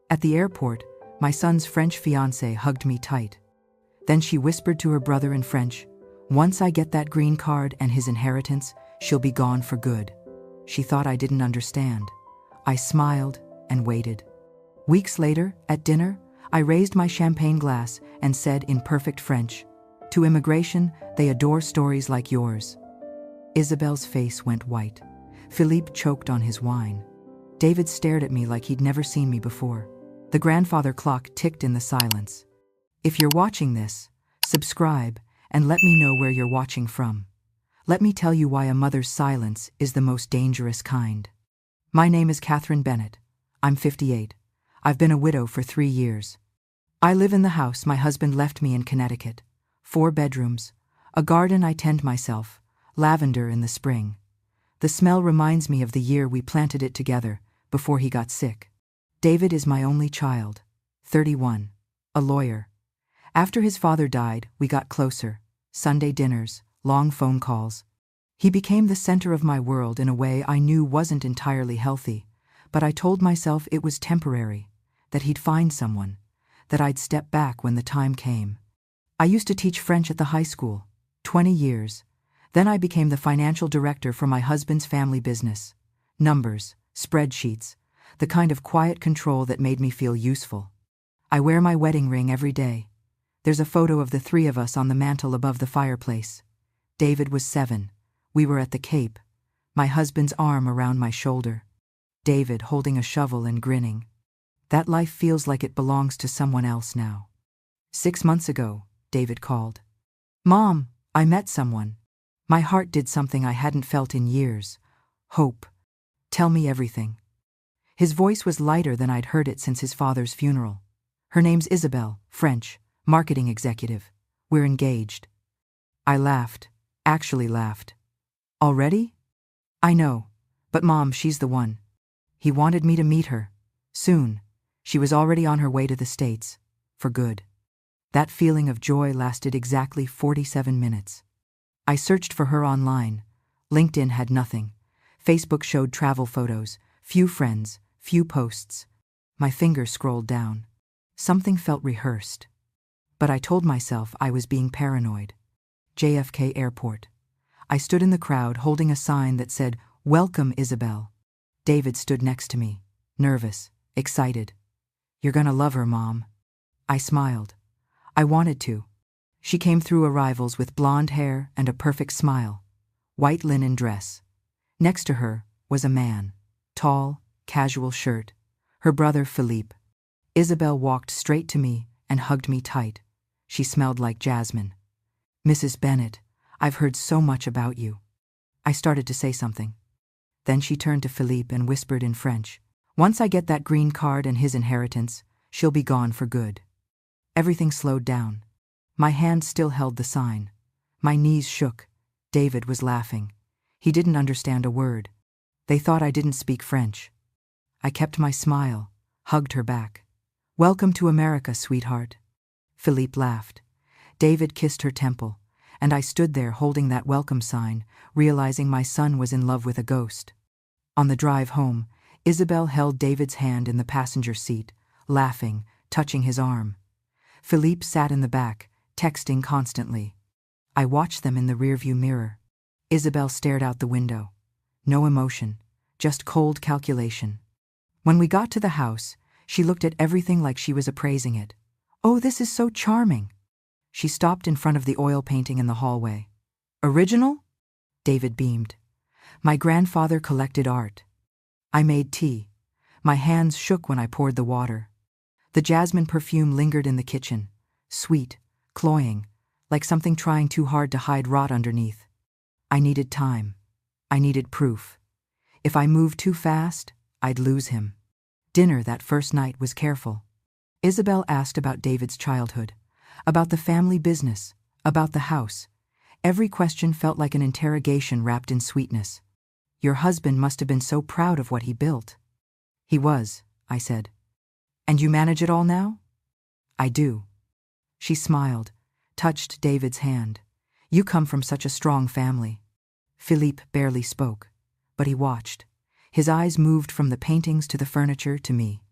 At the airport, my son's French fiancée hugged me tight. Then she whispered to her brother in French, "Once I get that green card and his inheritance, she'll be gone for good." She thought I didn't understand. I smiled and waited. Weeks later, at dinner, I raised my champagne glass and said in perfect French, "To immigration, they adore stories like yours." Isabel's face went white. Philippe choked on his wine. David stared at me like he'd never seen me before. The grandfather clock ticked in the silence. If you're watching this, subscribe and let me know where you're watching from. Let me tell you why a mother's silence is the most dangerous kind. My name is Catherine Bennett. I'm 58. I've been a widow for 3 years. I live in the house my husband left me in Connecticut. 4 bedrooms, a garden I tend myself, lavender in the spring. The smell reminds me of the year we planted it together, before he got sick. David is my only child, 31, a lawyer. After his father died, we got closer. Sunday dinners, long phone calls. He became the center of my world in a way I knew wasn't entirely healthy, but I told myself it was temporary, that he'd find someone, that I'd step back when the time came. I used to teach French at the high school, 20 years. Then I became the financial director for my husband's family business. Numbers, spreadsheets, the kind of quiet control that made me feel useful. I wear my wedding ring every day. There's a photo of the 3 of us on the mantel above the fireplace. David was 7. We were at the Cape, my husband's arm around my shoulder. David holding a shovel and grinning. That life feels like it belongs to someone else now. 6 months ago, David called. "Mom, I met someone." My heart did something I hadn't felt in years. Hope. "Tell me everything." His voice was lighter than I'd heard it since his father's funeral. "Her name's Isabel, French, marketing executive. We're engaged." I laughed, actually laughed. "Already?" "I know, but Mom, she's the one." He wanted me to meet her. Soon. She was already on her way to the States. For good. That feeling of joy lasted exactly 47 minutes. I searched for her online. LinkedIn had nothing. Facebook showed travel photos, few friends, few posts. My fingers scrolled down. Something felt rehearsed. But I told myself I was being paranoid. JFK Airport. I stood in the crowd holding a sign that said, "Welcome, Isabel." David stood next to me, nervous, excited. "You're gonna love her, Mom." I smiled. I wanted to. She came through arrivals with blonde hair and a perfect smile. White linen dress. Next to her was a man. Tall, casual shirt. Her brother Philippe. Isabel walked straight to me and hugged me tight. She smelled like jasmine. "Mrs. Bennett, I've heard so much about you." I started to say something. Then she turned to Philippe and whispered in French, "Once I get that green card and his inheritance, she'll be gone for good." Everything slowed down. My hand still held the sign. My knees shook. David was laughing. He didn't understand a word. They thought I didn't speak French. I kept my smile, hugged her back. "Welcome to America, sweetheart." Philippe laughed. David kissed her temple, and I stood there holding that welcome sign, realizing my son was in love with a ghost. On the drive home, Isabel held David's hand in the passenger seat, laughing, touching his arm. Philippe sat in the back, texting constantly. I watched them in the rearview mirror. Isabel stared out the window. No emotion, just cold calculation. When we got to the house, she looked at everything like she was appraising it. "Oh, this is so charming." She stopped in front of the oil painting in the hallway. "Original?" David beamed. "My grandfather collected art." I made tea. My hands shook when I poured the water. The jasmine perfume lingered in the kitchen, sweet, cloying, like something trying too hard to hide rot underneath. I needed time. I needed proof. If I moved too fast, I'd lose him. Dinner that first night was careful. Isabel asked about David's childhood, about the family business, about the house. Every question felt like an interrogation wrapped in sweetness. "Your husband must have been so proud of what he built." "He was," I said. "And you manage it all now?" "I do." She smiled, touched David's hand. "You come from such a strong family." Philippe barely spoke, but he watched. His eyes moved from the paintings to the furniture to me.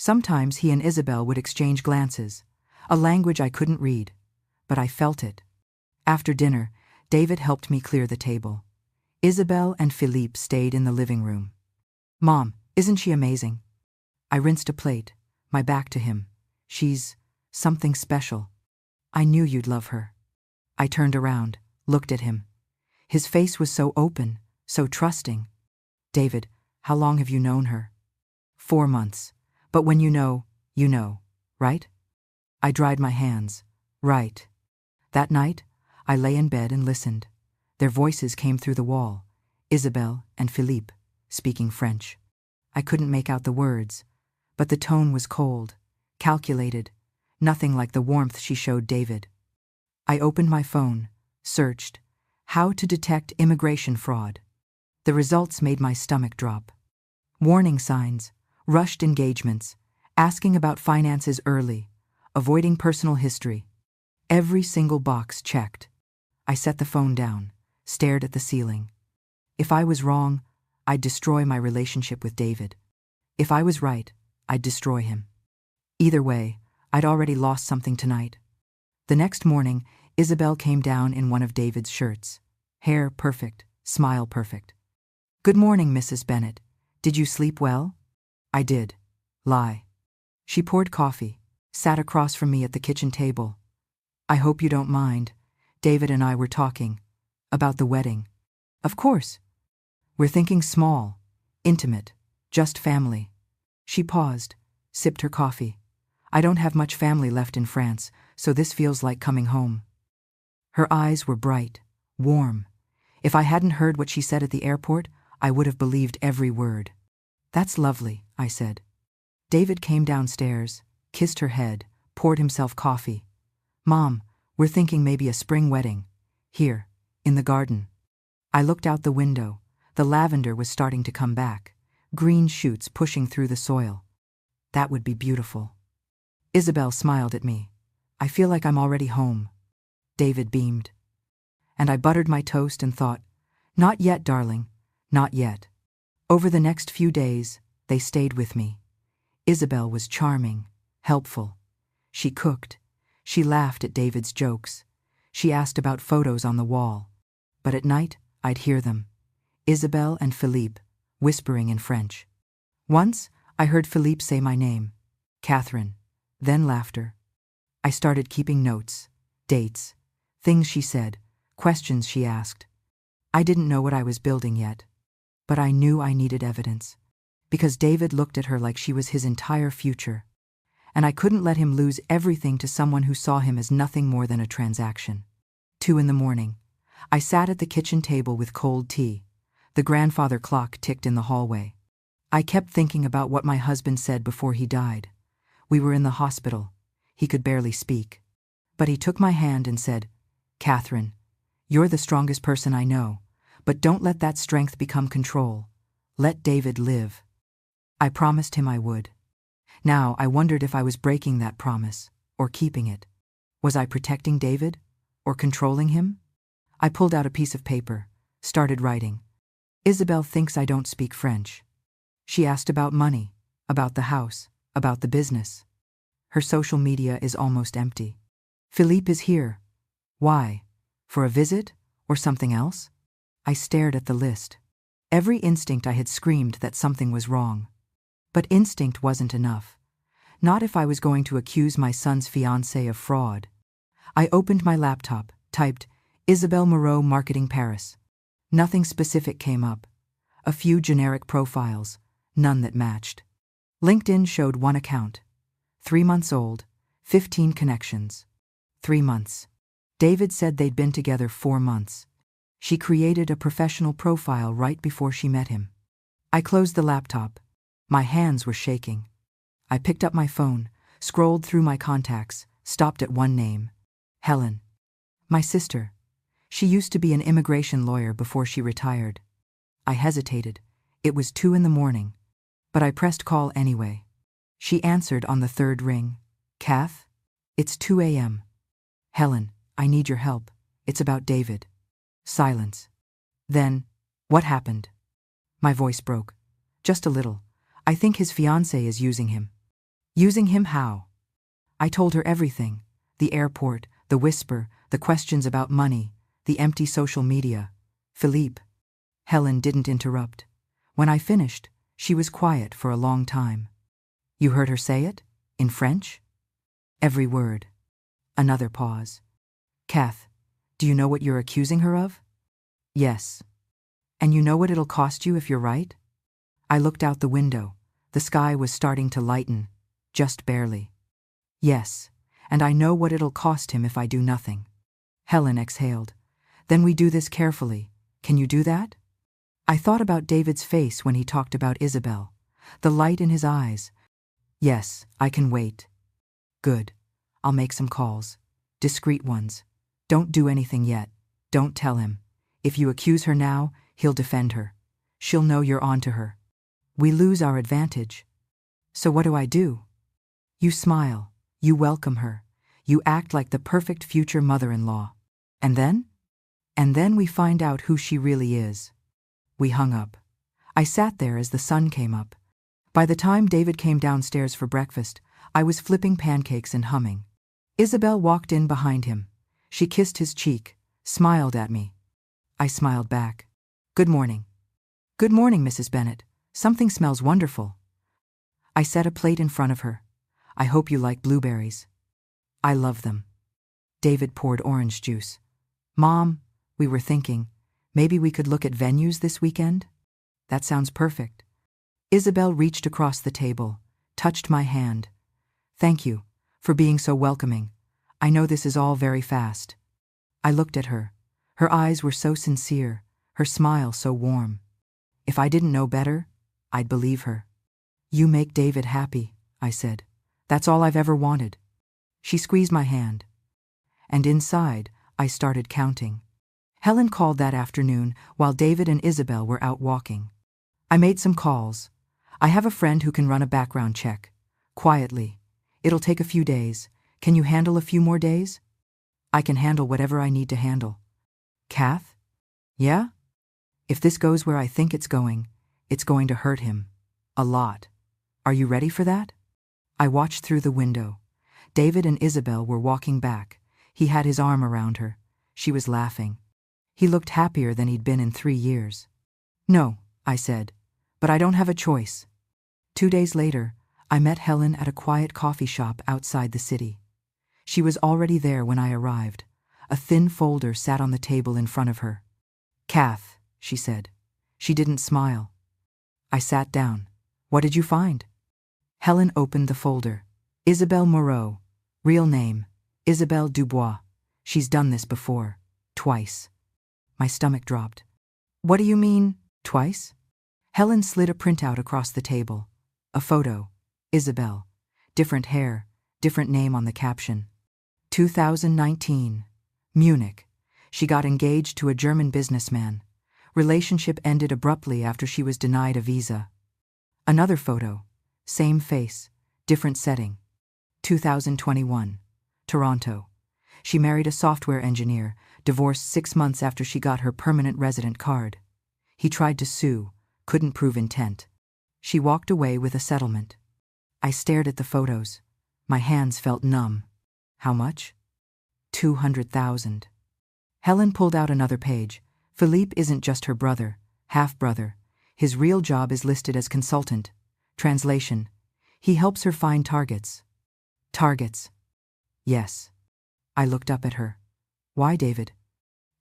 Sometimes he and Isabel would exchange glances, a language I couldn't read, but I felt it. After dinner, David helped me clear the table. Isabel and Philippe stayed in the living room. "Mom, isn't she amazing?" I rinsed a plate, my back to him. "She's something special. I knew you'd love her." I turned around, looked at him. His face was so open, so trusting. "David, how long have you known her?" 4 months. But when you know, right? I dried my hands. Right. That night, I lay in bed and listened. Their voices came through the wall, Isabel and Philippe, speaking French. I couldn't make out the words, but the tone was cold, calculated, nothing like the warmth she showed David. I opened my phone, searched, "How to detect immigration fraud." The results made my stomach drop. Warning signs, rushed engagements, asking about finances early, avoiding personal history. Every single box checked. I set the phone down, stared at the ceiling. If I was wrong, I'd destroy my relationship with David. If I was right, I'd destroy him. Either way, I'd already lost something tonight. The next morning, Isabel came down in one of David's shirts. Hair perfect, smile perfect. "Good morning, Mrs. Bennet. Did you sleep well?" I did. Lie. She poured coffee, sat across from me at the kitchen table. "I hope you don't mind. David and I were talking. About the wedding." "Of course. We're thinking small, intimate, just family." She paused, sipped her coffee. "I don't have much family left in France, so this feels like coming home." Her eyes were bright, warm. If I hadn't heard what she said at the airport, I would have believed every word. "That's lovely," I said. David came downstairs, kissed her head, poured himself coffee. "Mom, we're thinking maybe a spring wedding. Here, in the garden." I looked out the window. The lavender was starting to come back, green shoots pushing through the soil. "That would be beautiful." Isabel smiled at me. "I feel like I'm already home." David beamed. And I buttered my toast and thought, "Not yet, darling, not yet." Over the next few days, they stayed with me. Isabel was charming, helpful. She cooked. She laughed at David's jokes. She asked about photos on the wall. But at night, I'd hear them. Isabel and Philippe, whispering in French. Once, I heard Philippe say my name, Catherine, then laughter. I started keeping notes, dates, things she said, questions she asked. I didn't know what I was building yet, but I knew I needed evidence, because David looked at her like she was his entire future, and I couldn't let him lose everything to someone who saw him as nothing more than a transaction. 2 a.m, I sat at the kitchen table with cold tea. The grandfather clock ticked in the hallway. I kept thinking about what my husband said before he died. We were in the hospital. He could barely speak. But he took my hand and said, "Catherine, you're the strongest person I know, but don't let that strength become control. Let David live." I promised him I would. Now I wondered if I was breaking that promise, or keeping it. Was I protecting David, or controlling him? I pulled out a piece of paper, started writing. Isabel thinks I don't speak French. She asked about money, about the house, about the business. Her social media is almost empty. Philippe is here. Why? For a visit, or something else? I stared at the list. Every instinct I had screamed that something was wrong. But instinct wasn't enough. Not if I was going to accuse my son's fiancée of fraud. I opened my laptop, typed, Isabelle Moreau Marketing Paris. Nothing specific came up. A few generic profiles, none that matched. LinkedIn showed one account. 3 months old, 15 connections. 3 months. David said they'd been together 4 months. She created a professional profile right before she met him. I closed the laptop. My hands were shaking. I picked up my phone, scrolled through my contacts, stopped at one name. Helen. My sister. She used to be an immigration lawyer before she retired. I hesitated. It was 2 a.m, but I pressed call anyway. She answered on the 3rd ring. Kath? It's 2 a.m. Helen, I need your help. It's about David. Silence. Then, what happened? My voice broke. Just a little. I think his fiancée is using him. Using him how? I told her everything. The airport, the whisper, the questions about money, the empty social media. Philippe. Helen didn't interrupt. When I finished, she was quiet for a long time. You heard her say it? In French? Every word. Another pause. Kath, do you know what you're accusing her of? Yes. And you know what it'll cost you if you're right? I looked out the window. The sky was starting to lighten, just barely. Yes, and I know what it'll cost him if I do nothing. Helen exhaled. Then we do this carefully. Can you do that? I thought about David's face when he talked about Isabel, the light in his eyes. Yes, I can wait. Good. I'll make some calls. Discreet ones. Don't do anything yet. Don't tell him. If you accuse her now, he'll defend her. She'll know you're on to her. We lose our advantage. So what do I do? You smile. You welcome her. You act like the perfect future mother-in-law. And then? And then we find out who she really is. We hung up. I sat there as the sun came up. By the time David came downstairs for breakfast, I was flipping pancakes and humming. Isabel walked in behind him. She kissed his cheek, smiled at me. I smiled back. Good morning. Good morning, Mrs. Bennet. Something smells wonderful. I set a plate in front of her. I hope you like blueberries. I love them. David poured orange juice. Mom, we were thinking, maybe we could look at venues this weekend? That sounds perfect. Isabel reached across the table, touched my hand. Thank you for being so welcoming. I know this is all very fast. I looked at her. Her eyes were so sincere, her smile so warm. If I didn't know better, I'd believe her. You make David happy, I said. That's all I've ever wanted. She squeezed my hand. And inside, I started counting. Helen called that afternoon while David and Isabel were out walking. I made some calls. I have a friend who can run a background check. Quietly. It'll take a few days. Can you handle a few more days? I can handle whatever I need to handle. Kath? Yeah? If this goes where I think it's going to hurt him. A lot. Are you ready for that? I watched through the window. David and Isabel were walking back. He had his arm around her. She was laughing. He looked happier than he'd been in 3 years. No, I said, but I don't have a choice. 2 days later, I met Helen at a quiet coffee shop outside the city. She was already there when I arrived. A thin folder sat on the table in front of her. Kath, she said. She didn't smile. I sat down. What did you find? Helen opened the folder. Isabelle Moreau. Real name, Isabelle Dubois. She's done this before. Twice. My stomach dropped. What do you mean, twice? Helen slid a printout across the table. A photo. Isabelle. Different hair, different name on the caption. 2019. Munich. She got engaged to a German businessman. Relationship ended abruptly after she was denied a visa. Another photo. Same face, different setting. 2021. Toronto. She married a software engineer, divorced 6 months after she got her permanent resident card. He tried to sue, couldn't prove intent. She walked away with a settlement. I stared at the photos. My hands felt numb. How much? 200,000. Helen pulled out another page. Philippe isn't just her brother, half-brother. His real job is listed as consultant. Translation. He helps her find targets. Targets. Yes. I looked up at her. Why, David?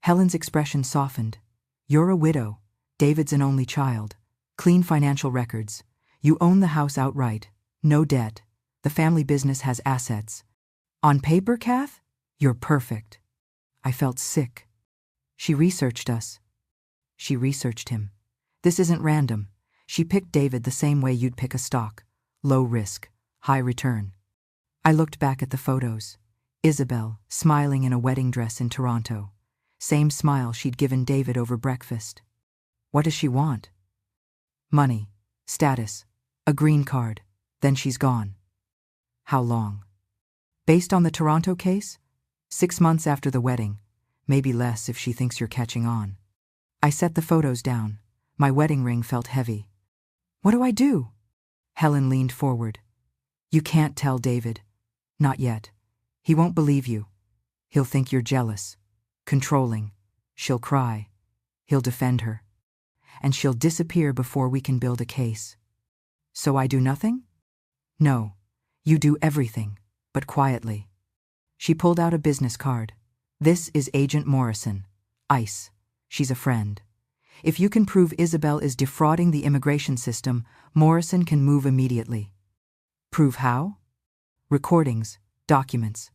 Helen's expression softened. You're a widow. David's an only child. Clean financial records. You own the house outright. No debt. The family business has assets. On paper, Kath? You're perfect. I felt sick. She researched us. She researched him. This isn't random. She picked David the same way you'd pick a stock. Low risk, high return. I looked back at the photos. Isabel, smiling in a wedding dress in Toronto. Same smile she'd given David over breakfast. What does she want? Money, status, a green card. Then she's gone. How long? Based on the Toronto case? 6 months after the wedding. Maybe less if she thinks you're catching on. I set the photos down. My wedding ring felt heavy. What do I do? Helen leaned forward. You can't tell David. Not yet. He won't believe you. He'll think you're jealous, controlling. She'll cry. He'll defend her. And she'll disappear before we can build a case. So I do nothing? No. You do everything, but quietly. She pulled out a business card. This is Agent Morrison. ICE. She's a friend. If you can prove Isabel is defrauding the immigration system, Morrison can move immediately. Prove how? Recordings, documents,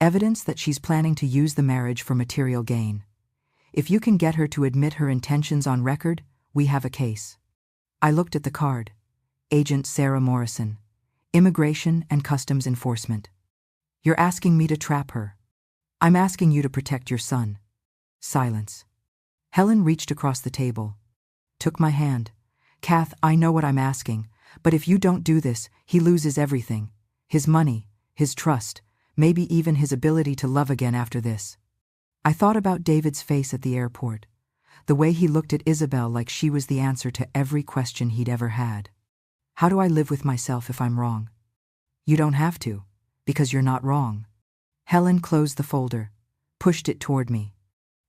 evidence that she's planning to use the marriage for material gain. If you can get her to admit her intentions on record, we have a case. I looked at the card. Agent Sarah Morrison, Immigration and Customs Enforcement. You're asking me to trap her. I'm asking you to protect your son. Silence. Helen reached across the table, took my hand. Kath, I know what I'm asking, but if you don't do this, he loses everything. His money, his trust, maybe even his ability to love again after this. I thought about David's face at the airport, the way he looked at Isabel like she was the answer to every question he'd ever had. How do I live with myself if I'm wrong? You don't have to, because you're not wrong. Helen closed the folder, pushed it toward me.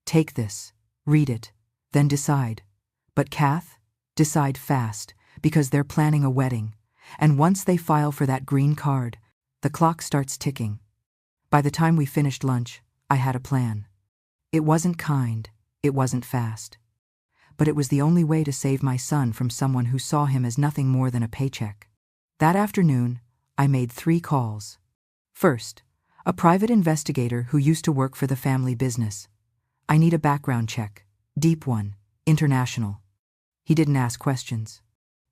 Take this, read it, then decide. But Kath, decide fast, because they're planning a wedding, and once they file for that green card, the clock starts ticking. By the time we finished lunch, I had a plan. It wasn't kind, it wasn't fast. But it was the only way to save my son from someone who saw him as nothing more than a paycheck. That afternoon, I made 3 calls. First, a private investigator who used to work for the family business. I need a background check, deep one, international. He didn't ask questions.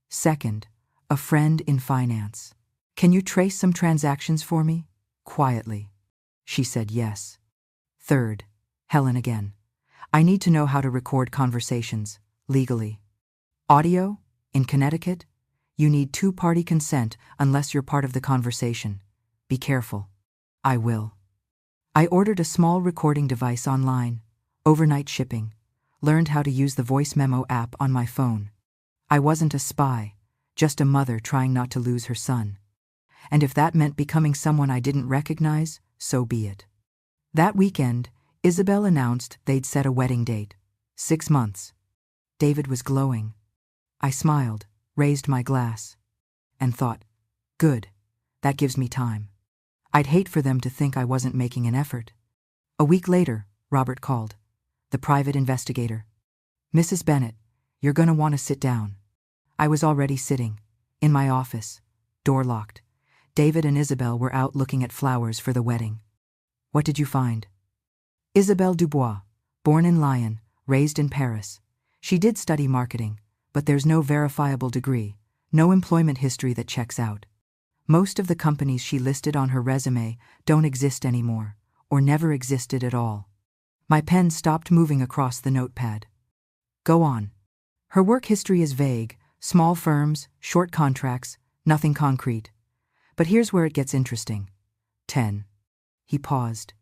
Second, a friend in finance. Can you trace some transactions for me? Quietly. She said yes. Third, Helen again. I need to know how to record conversations, legally. Audio? In Connecticut? You need 2-party consent unless you're part of the conversation. Be careful. I will. I ordered a small recording device online, overnight shipping, learned how to use the voice memo app on my phone. I wasn't a spy, just a mother trying not to lose her son. And if that meant becoming someone I didn't recognize, so be it. That weekend, Isabel announced they'd set a wedding date. 6 months. David was glowing. I smiled, raised my glass, and thought, good, that gives me time. I'd hate for them to think I wasn't making an effort. A week later, Robert called, the private investigator. Mrs. Bennett, you're going to want to sit down. I was already sitting, in my office, door locked. David and Isabel were out looking at flowers for the wedding. What did you find? Isabelle Dubois, born in Lyon, raised in Paris. She did study marketing, but there's no verifiable degree, no employment history that checks out. Most of the companies she listed on her resume don't exist anymore, or never existed at all. My pen stopped moving across the notepad. Go on. Her work history is vague, small firms, short contracts, nothing concrete. But here's where it gets interesting. 10. He paused.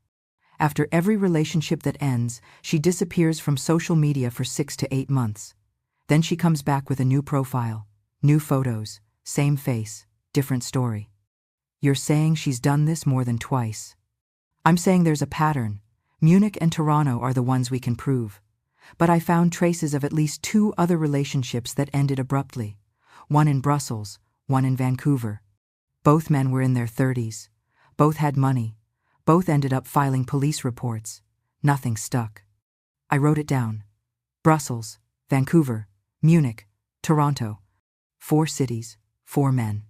After every relationship that ends, she disappears from social media for 6 to 8 months. Then she comes back with a new profile, new photos, same face, different story. You're saying she's done this more than twice. I'm saying there's a pattern. Munich and Toronto are the ones we can prove. But I found traces of at least 2 other relationships that ended abruptly. One in Brussels, one in Vancouver. Both men were in their 30s. Both had money. Both ended up filing police reports. Nothing stuck. I wrote it down. Brussels, Vancouver, Munich, Toronto. 4 cities, 4 men.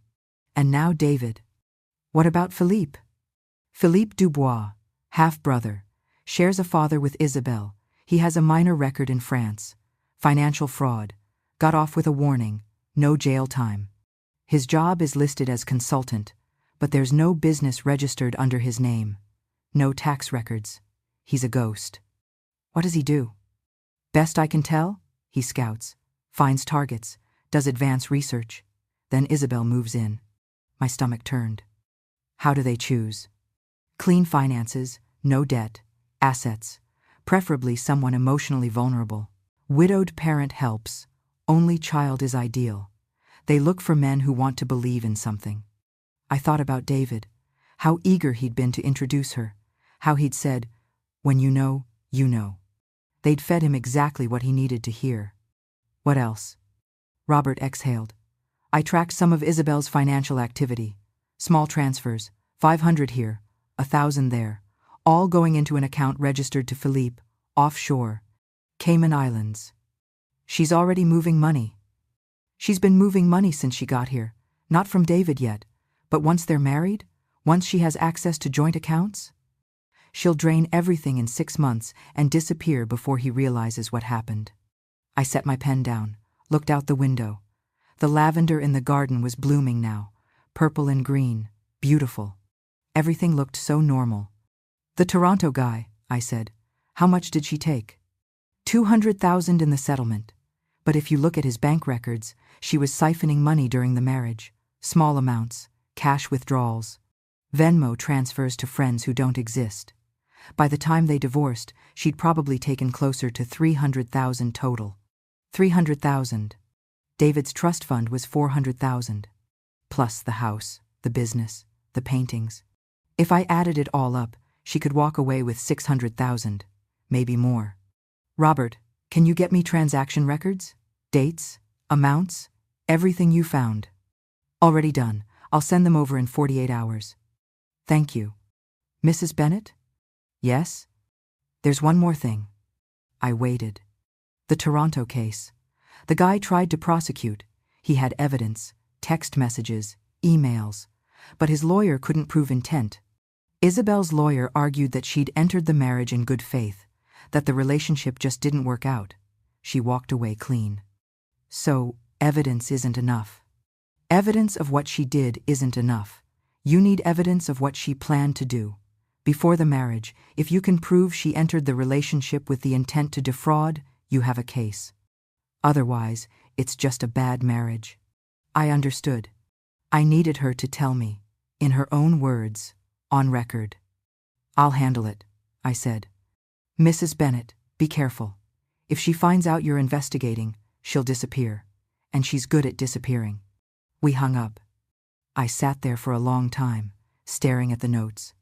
And now David. What about Philippe? Philippe Dubois, half-brother, shares a father with Isabel. He has a minor record in France. Financial fraud. Got off with a warning. No jail time. His job is listed as consultant, but there's no business registered under his name. No tax records. He's a ghost. What does he do? Best I can tell, he scouts, finds targets, does advanced research. Then Isabel moves in. My stomach turned. How do they choose? Clean finances, no debt, assets, preferably someone emotionally vulnerable. Widowed parent helps, only child is ideal. They look for men who want to believe in something. I thought about David, how eager he'd been to introduce her, how he'd said, "When you know, you know." They'd fed him exactly what he needed to hear. What else? Robert exhaled. I tracked some of Isabel's financial activity. Small transfers, 500 here, 1,000 there, all going into an account registered to Philippe, offshore, Cayman Islands. She's already moving money. She's been moving money since she got here, not from David yet, but once they're married, once she has access to joint accounts, she'll drain everything in 6 months and disappear before he realizes what happened. I set my pen down, looked out the window. The lavender in the garden was blooming now, purple and green, beautiful. Everything looked so normal. The Toronto guy, I said. How much did she take? 200,000 in the settlement. But if you look at his bank records, she was siphoning money during the marriage. Small amounts, cash withdrawals, Venmo transfers to friends who don't exist. By the time they divorced, she'd probably taken closer to 300,000 total. 300,000. David's trust fund was 400,000. Plus the house, the business, the paintings. If I added it all up, she could walk away with 600,000, maybe more. Robert, can you get me transaction records? Dates? Amounts? Everything you found. Already done. I'll send them over in 48 hours. Thank you. Mrs. Bennett? Yes? There's one more thing. I waited. The Toronto case. The guy tried to prosecute. He had evidence, text messages, emails. But his lawyer couldn't prove intent. Isabel's lawyer argued that she'd entered the marriage in good faith, that the relationship just didn't work out. She walked away clean. So, evidence isn't enough. Evidence of what she did isn't enough. You need evidence of what she planned to do. Before the marriage, if you can prove she entered the relationship with the intent to defraud, you have a case. Otherwise, it's just a bad marriage. I understood. I needed her to tell me, in her own words, on record. I'll handle it, I said. Mrs. Bennett, be careful. If she finds out you're investigating, she'll disappear. And she's good at disappearing. We hung up. I sat there for a long time, staring at the notes.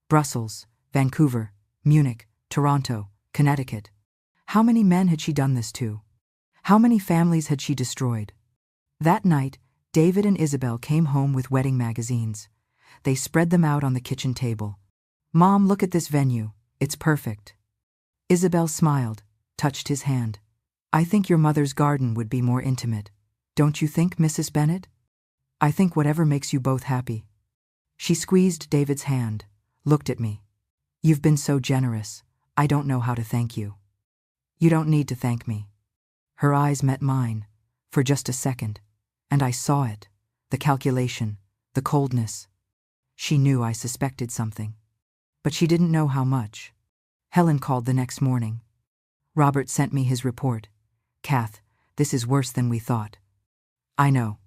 Brussels, Vancouver, Munich, Toronto, Connecticut. How many men had she done this to? How many families had she destroyed? That night, David and Isabel came home with wedding magazines. They spread them out on the kitchen table. Mom, look at this venue. It's perfect. Isabel smiled, touched his hand. I think your mother's garden would be more intimate. Don't you think, Mrs. Bennett? I think whatever makes you both happy. She squeezed David's hand, looked at me. You've been so generous. I don't know how to thank you. You don't need to thank me. Her eyes met mine, for just a second, and I saw it, the calculation, the coldness. She knew I suspected something, but she didn't know how much. Helen called the next morning. Robert sent me his report. Kath, this is worse than we thought. I know.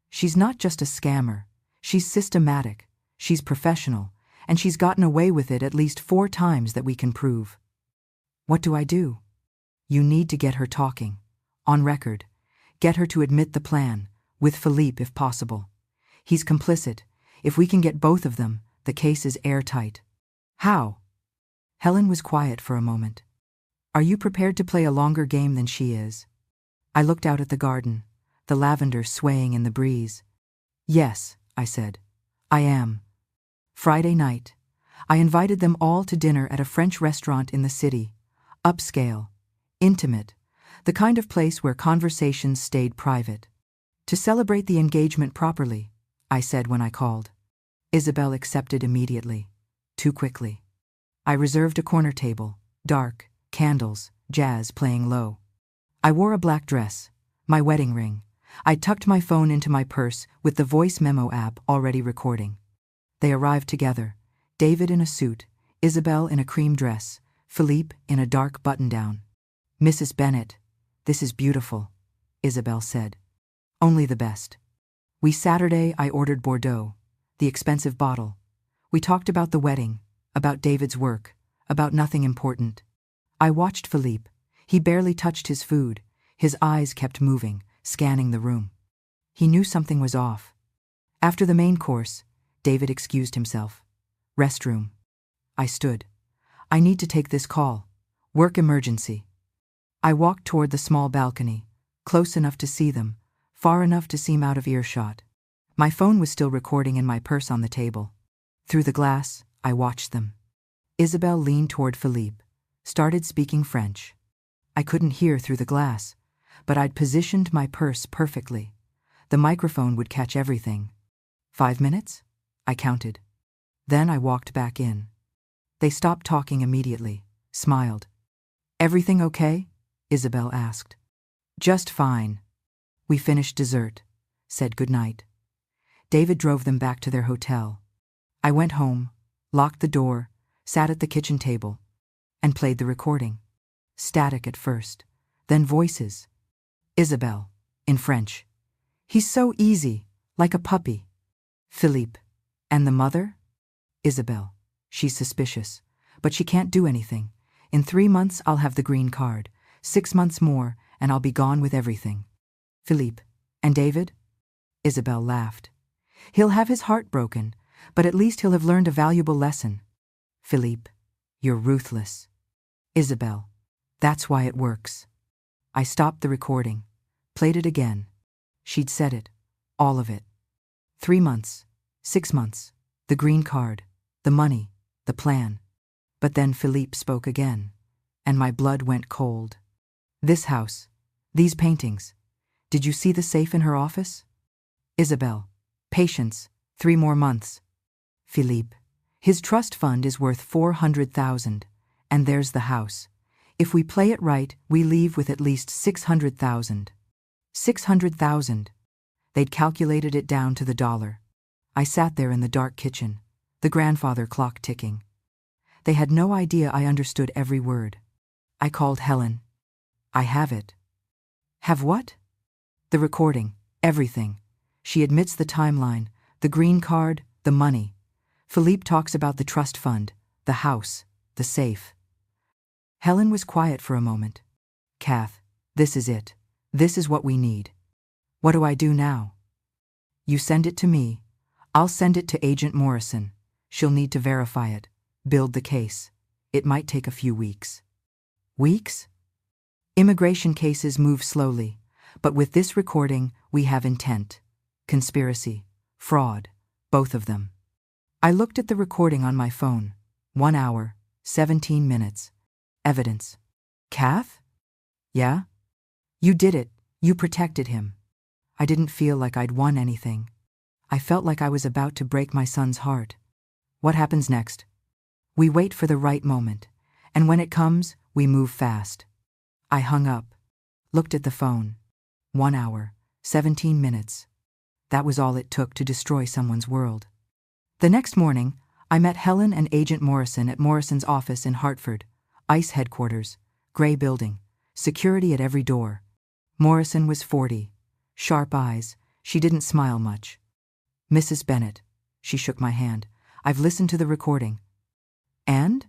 She's not just a scammer. She's systematic. She's professional. And she's gotten away with it at least 4 times that we can prove. What do I do? You need to get her talking. On record. Get her to admit the plan, with Philippe if possible. He's complicit. If we can get both of them, the case is airtight. How? Helen was quiet for a moment. Are you prepared to play a longer game than she is? I looked out at the garden, the lavender swaying in the breeze. Yes, I said. I am. Friday night. I invited them all to dinner at a French restaurant in the city. Upscale. Intimate. The kind of place where conversations stayed private. To celebrate the engagement properly, I said when I called. Isabel accepted immediately. Too quickly. I reserved a corner table, dark, candles, jazz playing low. I wore a black dress, my wedding ring. I tucked my phone into my purse with the voice memo app already recording. They arrived together, David in a suit, Isabel in a cream dress, Philippe in a dark button-down. Mrs. Bennett, this is beautiful, Isabel said. Only the best. Saturday I ordered Bordeaux, the expensive bottle. We talked about the wedding, about David's work, about nothing important. I watched Philippe. He barely touched his food. His eyes kept moving, scanning the room. He knew something was off. After the main course, David excused himself. Restroom. I stood. I need to take this call. Work emergency. I walked toward the small balcony, close enough to see them, far enough to seem out of earshot. My phone was still recording in my purse on the table. Through the glass, I watched them. Isabel leaned toward Philippe, started speaking French. I couldn't hear through the glass, but I'd positioned my purse perfectly. The microphone would catch everything. 5 minutes? I counted. Then I walked back in. They stopped talking immediately, smiled. Everything okay? Isabel asked. Just fine. We finished dessert, said goodnight. David drove them back to their hotel. I went home, locked the door, sat at the kitchen table, and played the recording. Static at first, then voices. Isabel, in French. He's so easy, like a puppy. Philippe. And the mother? Isabel. She's suspicious, but she can't do anything. In 3 months I'll have the green card, 6 months more, and I'll be gone with everything. Philippe. And David? Isabel laughed. He'll have his heart broken, but at least he'll have learned a valuable lesson. Philippe. You're ruthless. Isabel. That's why it works. I stopped the recording, played it again. She'd said it, all of it. 3 months, 6 months, the green card, the money, the plan. But then Philippe spoke again, and my blood went cold. This house, these paintings. Did you see the safe in her office? Isabel. Patience, 3 more months. Philippe. His trust fund is worth 400,000, and there's the house. If we play it right, we leave with at least 600,000. 600,000. They'd calculated it down to the dollar. I sat there in the dark kitchen, the grandfather clock ticking. They had no idea I understood every word. I called Helen. I have it. Have what? The recording, everything. She admits the timeline, the green card, the money. Philippe talks about the trust fund, the house, the safe. Helen was quiet for a moment. Kath, this is it. This is what we need. What do I do now? You send it to me. I'll send it to Agent Morrison. She'll need to verify it, build the case. It might take a few weeks. Weeks? Immigration cases move slowly, but with this recording, we have intent. Conspiracy, fraud, both of them. I looked at the recording on my phone. 1 hour, 17 minutes. Evidence. Kath? Yeah? You did it. You protected him. I didn't feel like I'd won anything. I felt like I was about to break my son's heart. What happens next? We wait for the right moment, and when it comes, we move fast. I hung up, looked at the phone. 1 hour, 17 minutes. That was all it took to destroy someone's world. The next morning, I met Helen and Agent Morrison at Morrison's office in Hartford, ICE headquarters, gray building, security at every door. Morrison was 40, sharp eyes, she didn't smile much. Mrs. Bennett, she shook my hand. I've listened to the recording. And?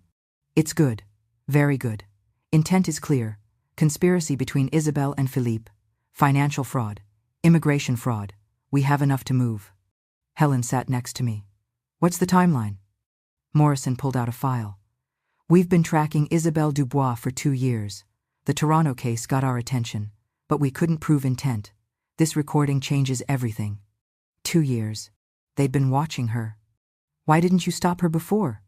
It's good, very good. Intent is clear. Conspiracy between Isabel and Philippe. Financial fraud. Immigration fraud. We have enough to move. Helen sat next to me. What's the timeline? Morrison pulled out a file. We've been tracking Isabelle Dubois for 2 years. The Toronto case got our attention, but we couldn't prove intent. This recording changes everything. 2 years. They'd been watching her. Why didn't you stop her before?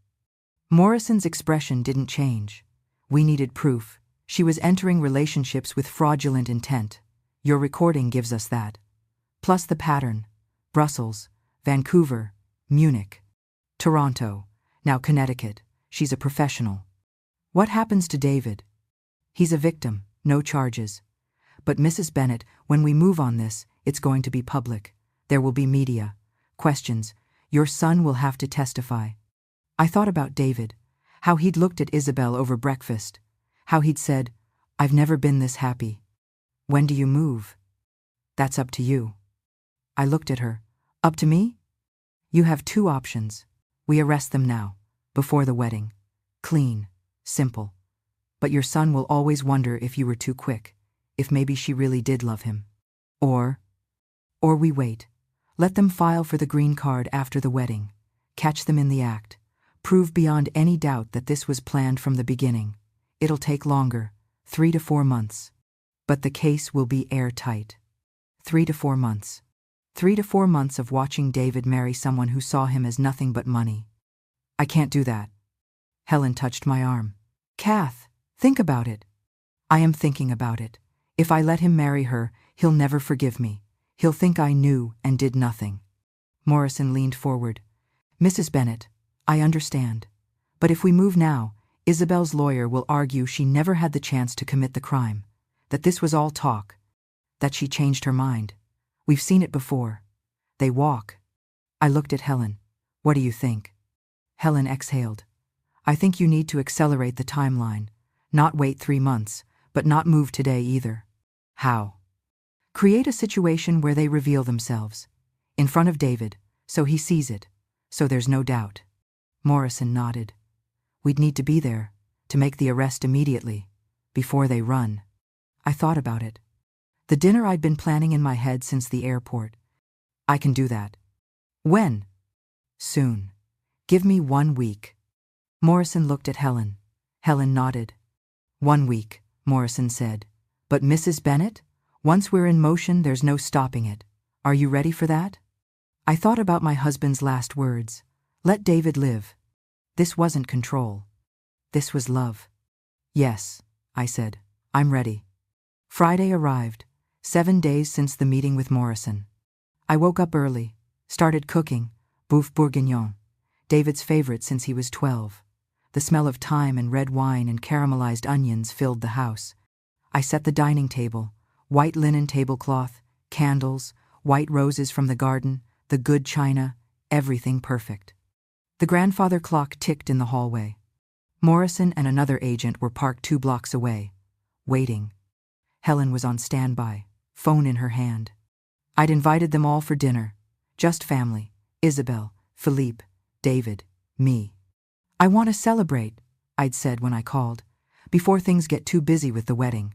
Morrison's expression didn't change. We needed proof. She was entering relationships with fraudulent intent. Your recording gives us that. Plus the pattern. Brussels, Vancouver, Munich, Toronto, now Connecticut. She's a professional. What happens to David? He's a victim, no charges. But Mrs. Bennett, when we move on this, it's going to be public. There will be media. Questions. Your son will have to testify. I thought about David, how he'd looked at Isabel over breakfast, how he'd said, I've never been this happy. When do you move? That's up to you. I looked at her. Up to me? You have 2 options. We arrest them now, before the wedding. Clean, simple. But your son will always wonder if you were too quick, if maybe she really did love him. Or we wait. Let them file for the green card after the wedding. Catch them in the act. Prove beyond any doubt that this was planned from the beginning. It'll take longer, 3 to 4 months. But the case will be airtight. 3 to 4 months. 3 to 4 months of watching David marry someone who saw him as nothing but money. I can't do that. Helen touched my arm. Kath, think about it. I am thinking about it. If I let him marry her, he'll never forgive me. He'll think I knew and did nothing. Morrison leaned forward. Mrs. Bennet, I understand. But if we move now, Isabel's lawyer will argue she never had the chance to commit the crime, that this was all talk, that she changed her mind. We've seen it before. They walk. I looked at Helen. What do you think? Helen exhaled. I think you need to accelerate the timeline. Not wait 3 months, but not move today either. How? Create a situation where they reveal themselves. In front of David, so he sees it, so there's no doubt. Morrison nodded. We'd need to be there, to make the arrest immediately, before they run. I thought about it. The dinner I'd been planning in my head since the airport. I can do that. When? Soon. Give me 1 week. Morrison looked at Helen. Helen nodded. 1 week, Morrison said. But Mrs. Bennet? Once we're in motion, there's no stopping it. Are you ready for that? I thought about my husband's last words. Let David live. This wasn't control. This was love. Yes, I said. I'm ready. Friday arrived, 7 days since the meeting with Morrison. I woke up early, started cooking, boeuf bourguignon, David's favorite since he was 12. The smell of thyme and red wine and caramelized onions filled the house. I set the dining table, white linen tablecloth, candles, white roses from the garden, the good china, everything perfect. The grandfather clock ticked in the hallway. Morrison and another agent were parked 2 blocks away, waiting. Helen was on standby, phone in her hand. I'd invited them all for dinner. Just family. Isabel, Philippe, David, me. I want to celebrate, I'd said when I called, before things get too busy with the wedding.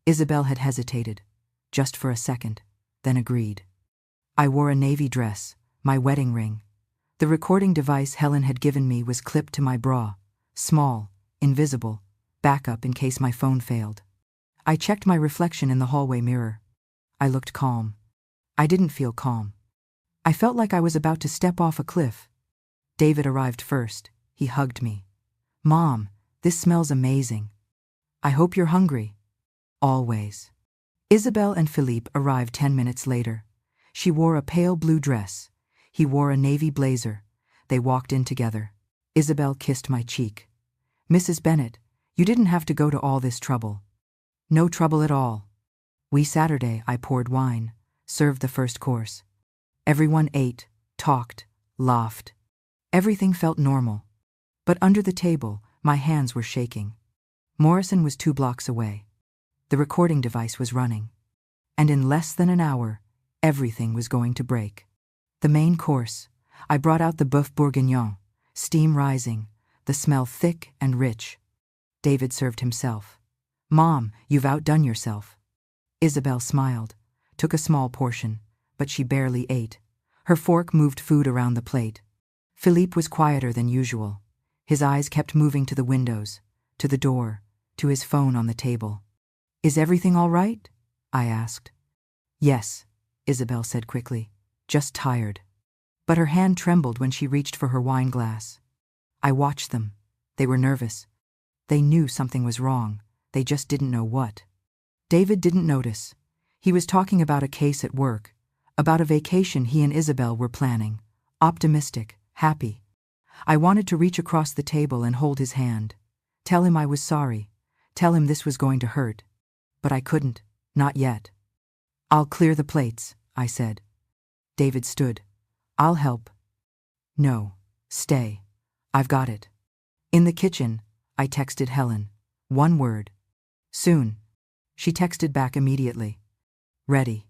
Isabel had hesitated, just for a second, then agreed. I wore a navy dress, my wedding ring. The recording device Helen had given me was clipped to my bra, small, invisible, backup in case my phone failed. I checked my reflection in the hallway mirror. I looked calm. I didn't feel calm. I felt like I was about to step off a cliff. David arrived first. He hugged me. Mom, this smells amazing. I hope you're hungry. Always. Isabel and Philippe arrived 10 minutes later. She wore a pale blue dress. He wore a navy blazer. They walked in together. Isabel kissed my cheek. Mrs. Bennet, you didn't have to go to all this trouble. No trouble at all. Saturday, I poured wine, served the first course. Everyone ate, talked, laughed. Everything felt normal. But under the table, my hands were shaking. Morrison was 2 blocks away. The recording device was running. And in less than an hour, everything was going to break. The main course, I brought out the boeuf bourguignon, steam rising, the smell thick and rich. David served himself. Mom, you've outdone yourself. Isabel smiled, took a small portion, but she barely ate. Her fork moved food around the plate. Philippe was quieter than usual. His eyes kept moving to the windows, to the door, to his phone on the table. Is everything all right? I asked. Yes, Isabel said quickly, just tired. But her hand trembled when she reached for her wine glass. I watched them. They were nervous. They knew something was wrong. They just didn't know what. David didn't notice. He was talking about a case at work, about a vacation he and Isabel were planning. Optimistic, happy. I wanted to reach across the table and hold his hand. Tell him I was sorry. Tell him this was going to hurt. But I couldn't, not yet. I'll clear the plates, I said. David stood. I'll help. No, stay. I've got it. In the kitchen, I texted Helen. 1 word. Soon. She texted back immediately. Ready.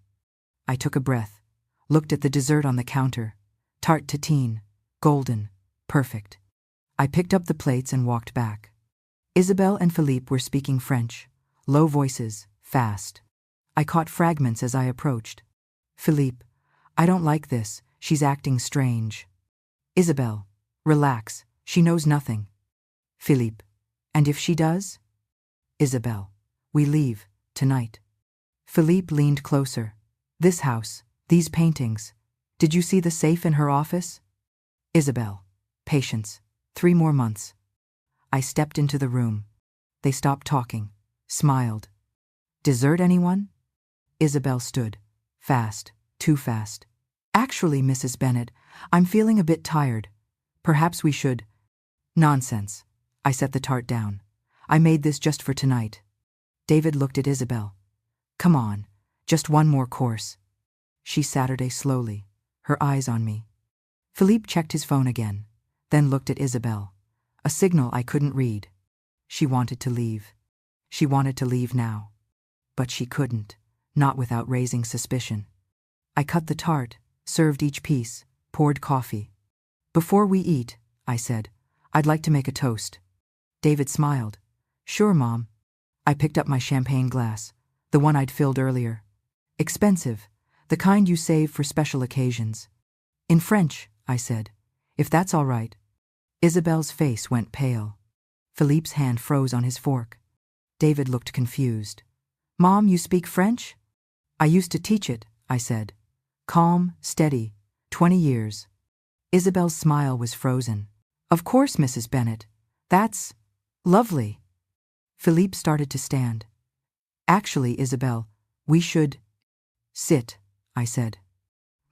I took a breath, looked at the dessert on the counter. Tarte tatin, golden, perfect. I picked up the plates and walked back. Isabel and Philippe were speaking French, low voices, fast. I caught fragments as I approached. Philippe, I don't like this, she's acting strange. Isabel, relax, she knows nothing. Philippe, and if she does? Isabel, we leave, tonight. Philippe leaned closer. This house, these paintings. Did you see the safe in her office? Isabel, patience, 3 more months. I stepped into the room. They stopped talking, smiled. Desert anyone? Isabel stood. Fast, too fast. Actually, Mrs. Bennet, I'm feeling a bit tired. Perhaps we should. Nonsense. I set the tart down. I made this just for tonight. David looked at Isabel. Come on, just one more course. She Saturday slowly, her eyes on me. Philippe checked his phone again, then looked at Isabel. A signal I couldn't read. She wanted to leave. She wanted to leave now. But she couldn't, not without raising suspicion. I cut the tart, served each piece, poured coffee. Before we eat, I said, I'd like to make a toast. David smiled. Sure, Mom. I picked up my champagne glass, the one I'd filled earlier. Expensive, the kind you save for special occasions. In French, I said, if that's all right. Isabel's face went pale. Philippe's hand froze on his fork. David looked confused. Mom, you speak French? I used to teach it, I said. Calm, steady, 20 years. Isabel's smile was frozen. Of course, Mrs. Bennet. That's lovely. Philippe started to stand. Actually, Isabel, we should sit, I said.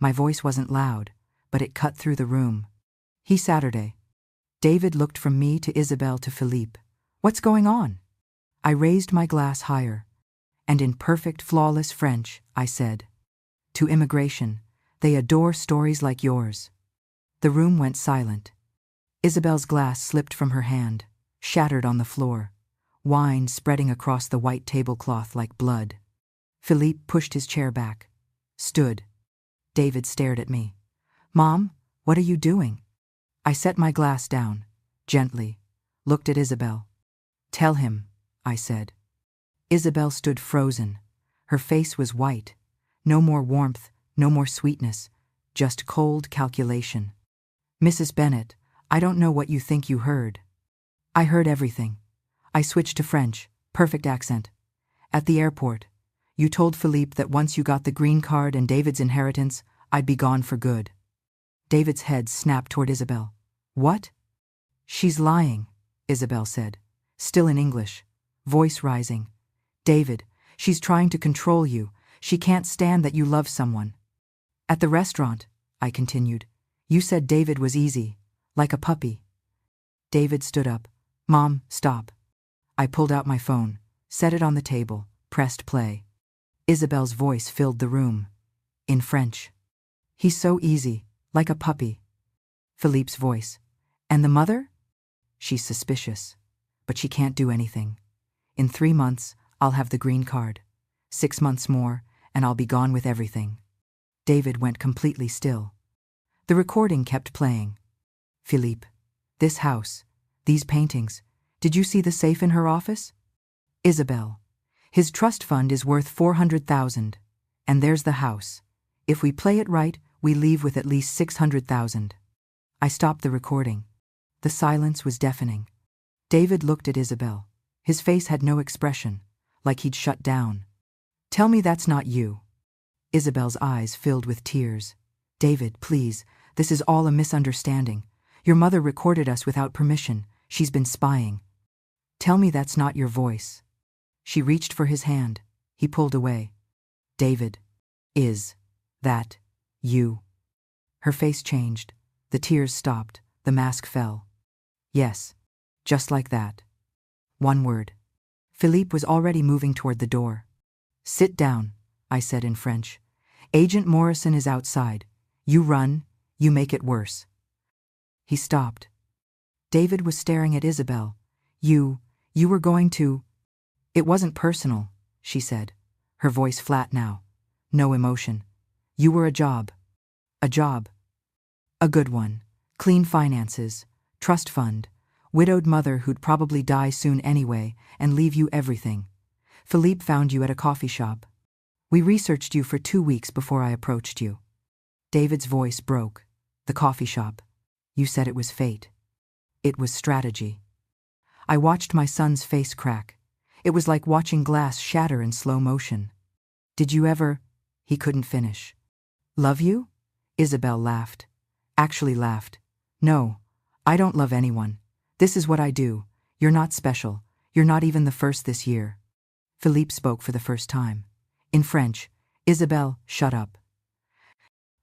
My voice wasn't loud, but it cut through the room. He Saturday. David looked from me to Isabel to Philippe. What's going on? I raised my glass higher. And in perfect, flawless French, I said, to immigration, they adore stories like yours. The room went silent. Isabel's glass slipped from her hand, shattered on the floor, wine spreading across the white tablecloth like blood. Philippe pushed his chair back, stood. David stared at me. Mom, what are you doing? I set my glass down, gently, looked at Isabel. Tell him, I said. Isabel stood frozen. Her face was white. No more warmth, no more sweetness, just cold calculation. Mrs. Bennet, I don't know what you think you heard. I heard everything. I switched to French, perfect accent. At the airport, you told Philippe that once you got the green card and David's inheritance, I'd be gone for good. David's head snapped toward Isabel. What? She's lying, Isabel said, still in English, voice rising. David, she's trying to control you. She can't stand that you love someone. At the restaurant, I continued, you said David was easy, like a puppy. David stood up. Mom, stop. I pulled out my phone, set it on the table, pressed play. Isabel's voice filled the room. In French. He's so easy, like a puppy. Philippe's voice. And the mother? She's suspicious, but she can't do anything. In 3 months, I'll have the green card. 6 months more, and I'll be gone with everything. David went completely still. The recording kept playing. Philippe, this house, these paintings, did you see the safe in her office? Isabel, his trust fund is worth 400,000, and there's the house. If we play it right, we leave with at least 600,000. I stopped the recording. The silence was deafening. David looked at Isabel. His face had no expression, like he'd shut down. Tell me that's not you. Isabel's eyes filled with tears. David, please, this is all a misunderstanding. Your mother recorded us without permission. She's been spying. Tell me that's not your voice. She reached for his hand. He pulled away. David, is that you? Her face changed. The tears stopped. The mask fell. Yes, just like that. One word. Philippe was already moving toward the door. Sit down, I said in French. Agent Morrison is outside. You run, you make it worse. He stopped. David was staring at Isabel. You were going to... It wasn't personal, she said, her voice flat now. No emotion. You were a job. A job. A good one. Clean finances. Trust fund. Widowed mother who'd probably die soon anyway and leave you everything. Philippe found you at a coffee shop. We researched you for 2 weeks before I approached you. David's voice broke. The coffee shop. You said it was fate. It was strategy. I watched my son's face crack. It was like watching glass shatter in slow motion. Did you ever? He couldn't finish. Love you? Isabel laughed. Actually laughed. No, I don't love anyone. This is what I do. You're not special. You're not even the first this year. Philippe spoke for the first time. In French. Isabel, shut up.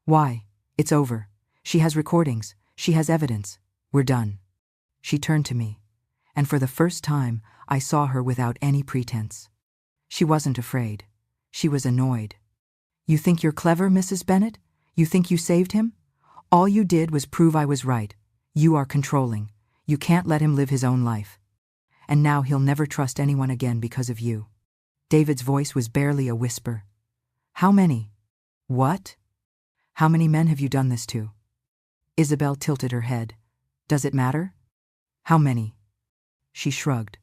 Why? It's over. She has recordings. She has evidence. We're done. She turned to me. And for the first time, I saw her without any pretense. She wasn't afraid. She was annoyed. You think you're clever, Mrs. Bennet? You think you saved him? All you did was prove I was right. You are controlling. You can't let him live his own life. And now he'll never trust anyone again because of you. David's voice was barely a whisper. How many? What? How many men have you done this to? Isabel tilted her head. Does it matter? How many? She shrugged.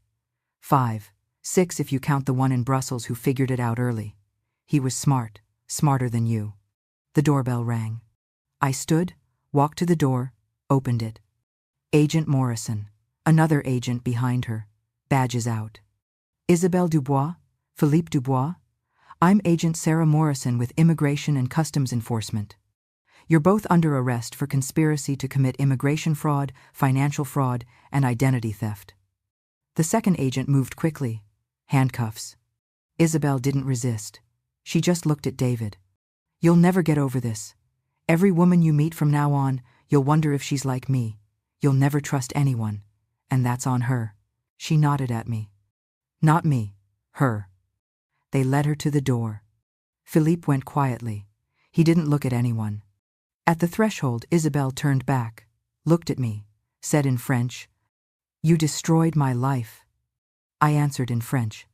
5, 6 if you count the one in Brussels who figured it out early. He was smart, smarter than you. The doorbell rang. I stood, walked to the door, opened it. Agent Morrison, another agent behind her, badges out. Isabelle Dubois? Philippe Dubois? I'm Agent Sarah Morrison with Immigration and Customs Enforcement. You're both under arrest for conspiracy to commit immigration fraud, financial fraud, and identity theft. The second agent moved quickly. Handcuffs. Isabel didn't resist. She just looked at David. You'll never get over this. Every woman you meet from now on, you'll wonder if she's like me. You'll never trust anyone. And that's on her. She nodded at me. Not me. Her. They led her to the door. Philippe went quietly. He didn't look at anyone. At the threshold, Isabel turned back, looked at me, said in French, You destroyed my life. I answered in French.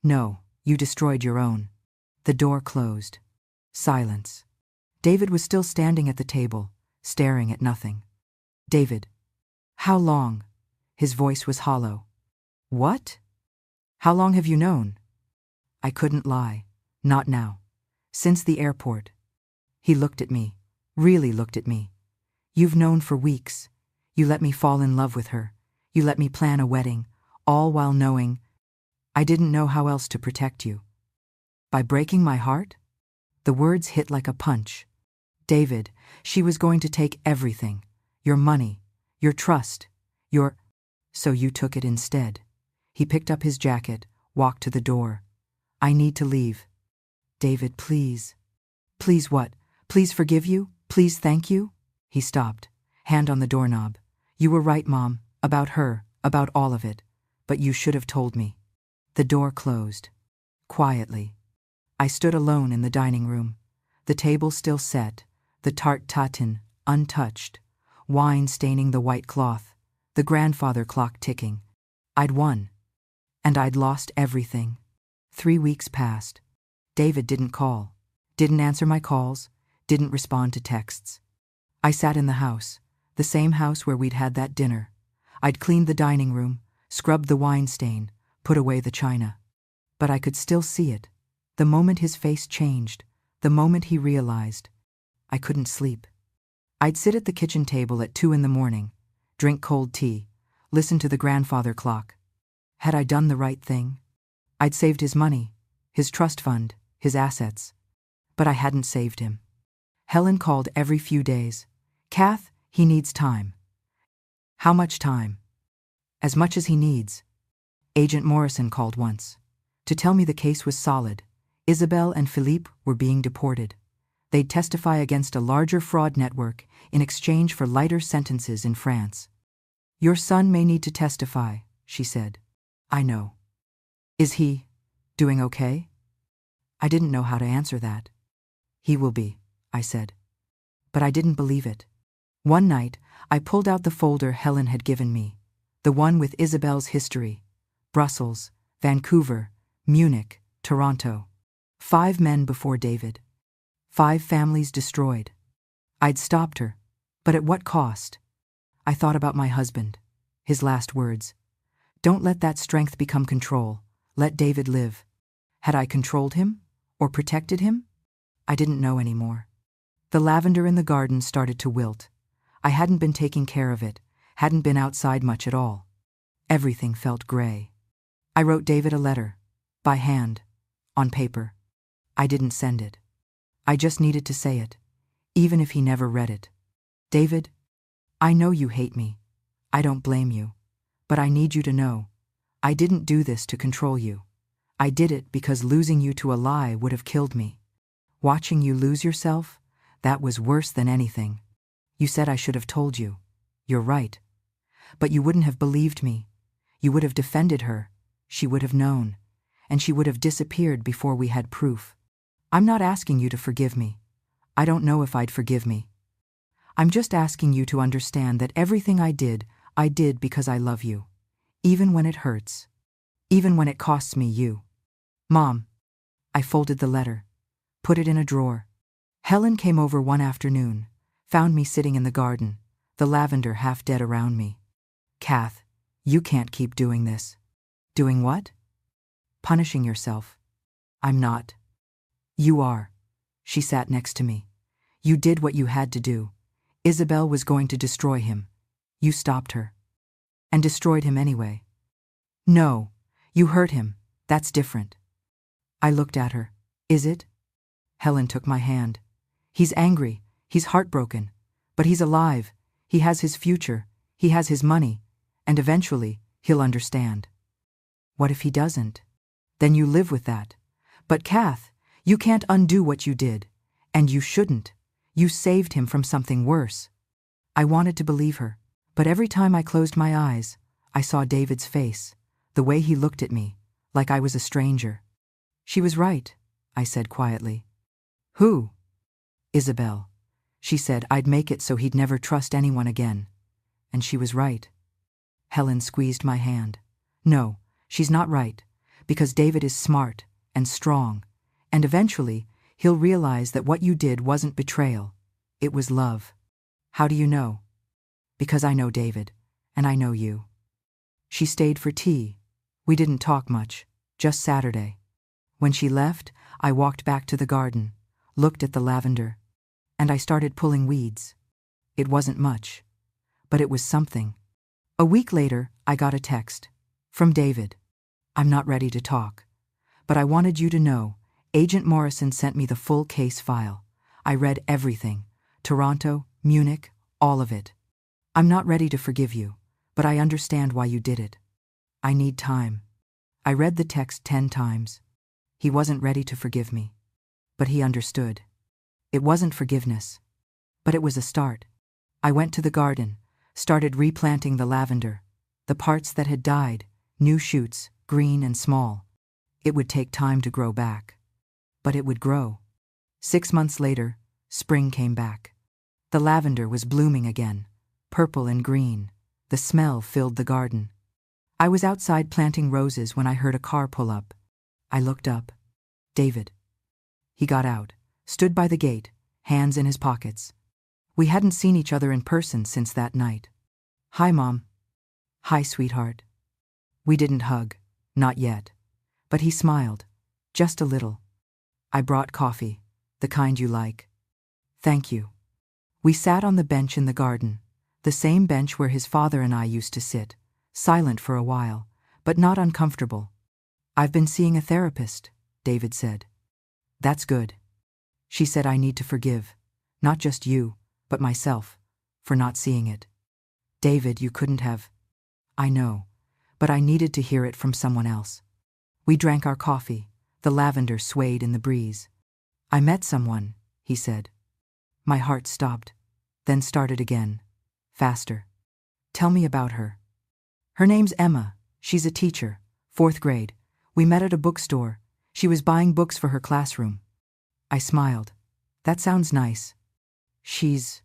No, you destroyed your own. The door closed. Silence. David was still standing at the table, staring at nothing. David. How long? His voice was hollow. What? How long have you known? I couldn't lie. Not now. Since the airport. He looked at me. Really looked at me. You've known for weeks. You let me fall in love with her. You let me plan a wedding, all while knowing I didn't know how else to protect you. By breaking my heart? The words hit like a punch. David, she was going to take everything. Your money, your trust, your... So you took it instead. He picked up his jacket, walked to the door. I need to leave. David, please. Please what? Please forgive you? Please thank you? He stopped, hand on the doorknob. You were right, Mom, about her, about all of it. But you should have told me. The door closed. Quietly. I stood alone in the dining room. The table still set, the tarte tatin untouched, wine staining the white cloth, the grandfather clock ticking. I'd won. And I'd lost everything. 3 weeks passed. David didn't call, didn't answer my calls, didn't respond to texts. I sat in the house, the same house where we'd had that dinner. I'd cleaned the dining room, scrubbed the wine stain, put away the china. But I could still see it. The moment his face changed, the moment he realized. I couldn't sleep. I'd sit at the kitchen table at 2 a.m, drink cold tea, listen to the grandfather clock. Had I done the right thing? I'd saved his money, his trust fund, his assets. But I hadn't saved him. Helen called every few days. Kath, he needs time. How much time? As much as he needs. Agent Morrison called once. To tell me the case was solid. Isabel and Philippe were being deported. They'd testify against a larger fraud network in exchange for lighter sentences in France. Your son may need to testify, she said. I know. Is he doing okay? I didn't know how to answer that. He will be, I said. But I didn't believe it. One night, I pulled out the folder Helen had given me, the one with Isabel's history. Brussels, Vancouver, Munich, Toronto. 5 men before David. 5 families destroyed. I'd stopped her, but at what cost? I thought about my husband, his last words. Don't let that strength become control. Let David live. Had I controlled him? Or protected him? I didn't know anymore. The lavender in the garden started to wilt. I hadn't been taking care of it, hadn't been outside much at all. Everything felt gray. I wrote David a letter, by hand, on paper. I didn't send it. I just needed to say it, even if he never read it. David, I know you hate me. I don't blame you. But I need you to know, I didn't do this to control you. I did it because losing you to a lie would have killed me. Watching you lose yourself, that was worse than anything. You said I should have told you. You're right. But you wouldn't have believed me. You would have defended her. She would have known. And she would have disappeared before we had proof. I'm not asking you to forgive me. I don't know if I'd forgive me. I'm just asking you to understand that everything I did because I love you. Even when it hurts. Even when it costs me you. Mom. I folded the letter. Put it in a drawer. Helen came over one afternoon, found me sitting in the garden, the lavender half dead around me. Kath, you can't keep doing this. Doing what? Punishing yourself. I'm not. You are. She sat next to me. You did what you had to do. Isabel was going to destroy him. You stopped her. And destroyed him anyway. No, you hurt him. That's different. I looked at her. Is it? Helen took my hand. He's angry. He's heartbroken. But he's alive. He has his future. He has his money. And eventually, he'll understand. What if he doesn't? Then you live with that. But Kath, you can't undo what you did. And you shouldn't. You saved him from something worse. I wanted to believe her. But every time I closed my eyes, I saw David's face, the way he looked at me, like I was a stranger. She was right, I said quietly. Who? Isabel. She said I'd make it so he'd never trust anyone again. And she was right. Helen squeezed my hand. No, she's not right, because David is smart and strong, and eventually he'll realize that what you did wasn't betrayal, it was love. How do you know? Because I know David, and I know you. She stayed for tea. We didn't talk much, just Saturday. When she left, I walked back to the garden, looked at the lavender, and I started pulling weeds. It wasn't much, but it was something. A week later, I got a text. From David. I'm not ready to talk. But I wanted you to know, Agent Morrison sent me the full case file. I read everything. Toronto, Munich, all of it. I'm not ready to forgive you, but I understand why you did it. I need time. I read the text 10 times. He wasn't ready to forgive me. But he understood. It wasn't forgiveness. But it was a start. I went to the garden, started replanting the lavender, the parts that had died, new shoots, green and small. It would take time to grow back. But it would grow. 6 months later, spring came back. The lavender was blooming again, purple and green. The smell filled the garden. I was outside planting roses when I heard a car pull up. I looked up. David. He got out, stood by the gate, hands in his pockets. We hadn't seen each other in person since that night. Hi, Mom. Hi, sweetheart. We didn't hug, not yet. But he smiled, just a little. I brought coffee, the kind you like. Thank you. We sat on the bench in the garden, the same bench where his father and I used to sit, silent for a while, but not uncomfortable. I've been seeing a therapist, David said. That's good. She said I need to forgive, not just you, but myself, for not seeing it. David, you couldn't have. I know, but I needed to hear it from someone else. We drank our coffee, the lavender swayed in the breeze. I met someone, he said. My heart stopped, then started again, faster. Tell me about her. Her name's Emma, she's a teacher, 4th grade. We met at a bookstore. She was buying books for her classroom. I smiled. That sounds nice. She's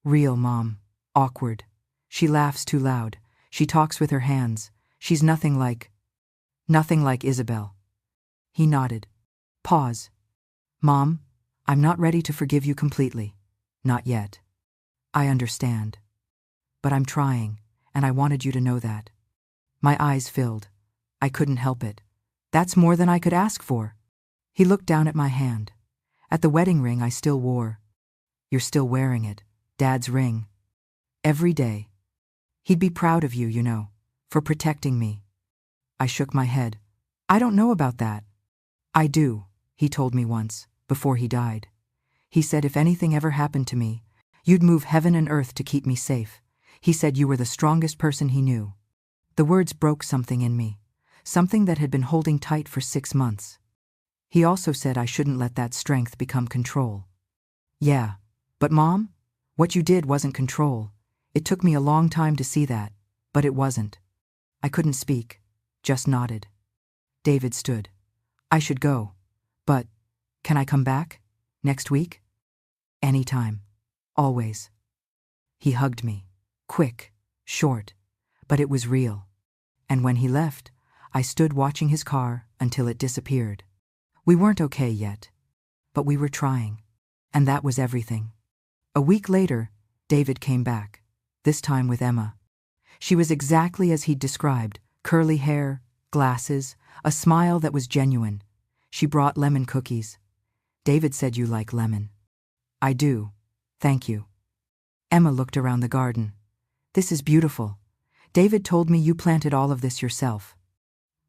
real, Mom. Awkward. She laughs too loud. She talks with her hands. She's nothing like Isabel. He nodded. Pause. Mom, I'm not ready to forgive you completely. Not yet. I understand. But I'm trying, and I wanted you to know that. My eyes filled. I couldn't help it. That's more than I could ask for. He looked down at my hand, at the wedding ring I still wore. You're still wearing it. Dad's ring. Every day. He'd be proud of you, you know, for protecting me. I shook my head. I don't know about that. I do, he told me once, before he died. He said if anything ever happened to me, you'd move heaven and earth to keep me safe. He said you were the strongest person he knew. The words broke something in me, something that had been holding tight for 6 months. He also said I shouldn't let that strength become control. Yeah, but Mom, what you did wasn't control. It took me a long time to see that, but it wasn't. I couldn't speak, just nodded. David stood. I should go. But, can I come back? Next week? Anytime. Always. He hugged me. Quick, short, but it was real. And when he left, I stood watching his car until it disappeared. We weren't okay yet, but we were trying, and that was everything. A week later, David came back, this time with Emma. She was exactly as he'd described, curly hair, glasses, a smile that was genuine. She brought lemon cookies. David said you like lemon. I do, thank you. Emma looked around the garden. This is beautiful. David told me you planted all of this yourself.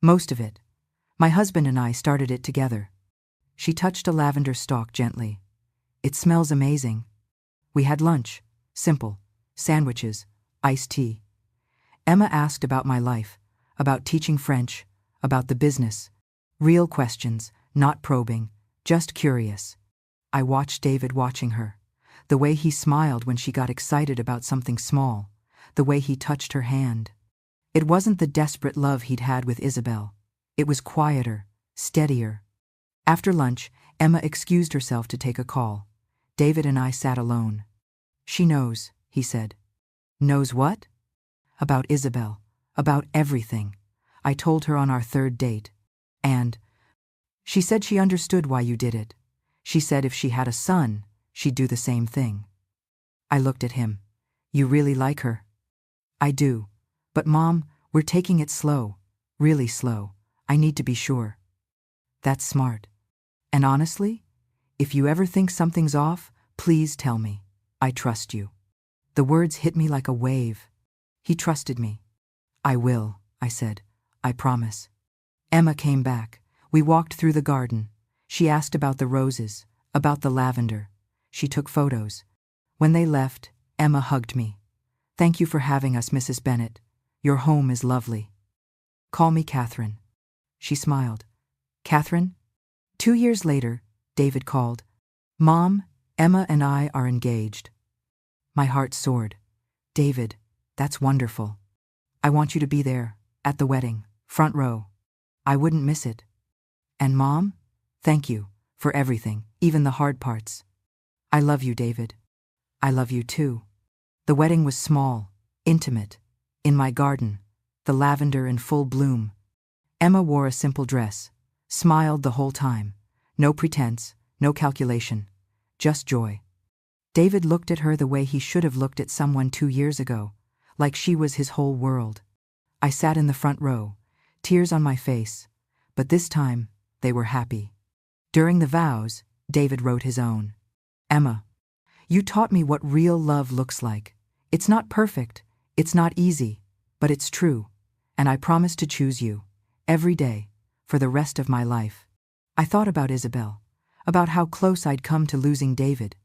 Most of it. My husband and I started it together. She touched a lavender stalk gently. It smells amazing. We had lunch. Simple. Sandwiches. Iced tea. Emma asked about my life, about teaching French, about the business. Real questions, not probing, just curious. I watched David watching her. The way he smiled when she got excited about something small. The way he touched her hand. It wasn't the desperate love he'd had with Isabel. It was quieter, steadier. After lunch, Emma excused herself to take a call. David and I sat alone. She knows, he said. Knows what? About Isabel. About everything. I told her on our 3rd date. And she said she understood why you did it. She said if she had a son, she'd do the same thing. I looked at him. You really like her? I do. But Mom, we're taking it slow. Really slow. I need to be sure. That's smart. And honestly, if you ever think something's off, please tell me. I trust you. The words hit me like a wave. He trusted me. I will, I said. I promise. Emma came back. We walked through the garden. She asked about the roses, about the lavender. She took photos. When they left, Emma hugged me. Thank you for having us, Mrs. Bennet. Your home is lovely. Call me Catherine. She smiled. Catherine? 2 years later, David called. Mom, Emma and I are engaged. My heart soared. David, that's wonderful. I want you to be there, at the wedding, front row. I wouldn't miss it. And Mom, thank you for everything, even the hard parts. I love you, David. I love you too. The wedding was small, intimate, in my garden, the lavender in full bloom. Emma wore a simple dress, smiled the whole time. No pretense, no calculation, just joy. David looked at her the way he should have looked at someone 2 years ago, like she was his whole world. I sat in the front row, tears on my face, but this time they were happy. During the vows, David wrote his own. Emma, you taught me what real love looks like. It's not perfect, it's not easy, but it's true, and I promise to choose you, every day, for the rest of my life. I thought about Isabel, about how close I'd come to losing David,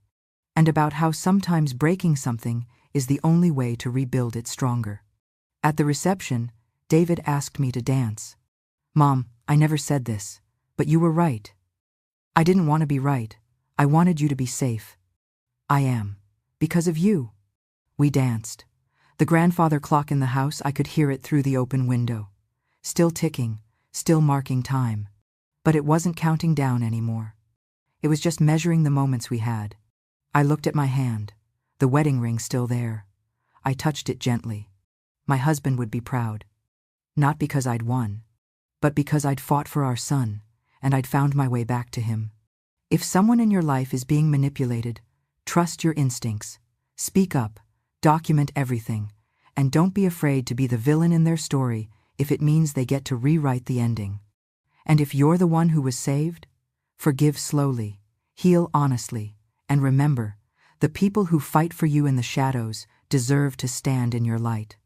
and about how sometimes breaking something is the only way to rebuild it stronger. At the reception, David asked me to dance. Mom, I never said this, but you were right. I didn't want to be right. I wanted you to be safe. I am. Because of you. We danced. The grandfather clock in the house, I could hear it through the open window. Still ticking, still marking time. But it wasn't counting down anymore. It was just measuring the moments we had. I looked at my hand, the wedding ring still there. I touched it gently. My husband would be proud. Not because I'd won, but because I'd fought for our son, and I'd found my way back to him. If someone in your life is being manipulated, trust your instincts. Speak up, document everything, and don't be afraid to be the villain in their story if it means they get to rewrite the ending. And if you're the one who was saved, forgive slowly, heal honestly, and remember, The people who fight for you in the shadows deserve to stand in your light.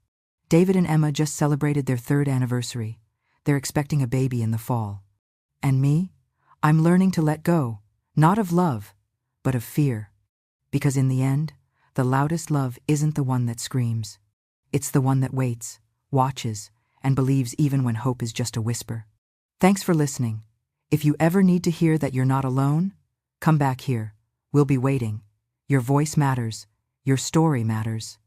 David and Emma just celebrated their 3rd anniversary. They're expecting a baby in the fall. And me? I'm learning to let go, not of love, but of fear. Because in the end, the loudest love isn't the one that screams. It's the one that waits, watches, and believes even when hope is just a whisper. Thanks for listening. If you ever need to hear that you're not alone, come back here. We'll be waiting. Your voice matters. Your story matters.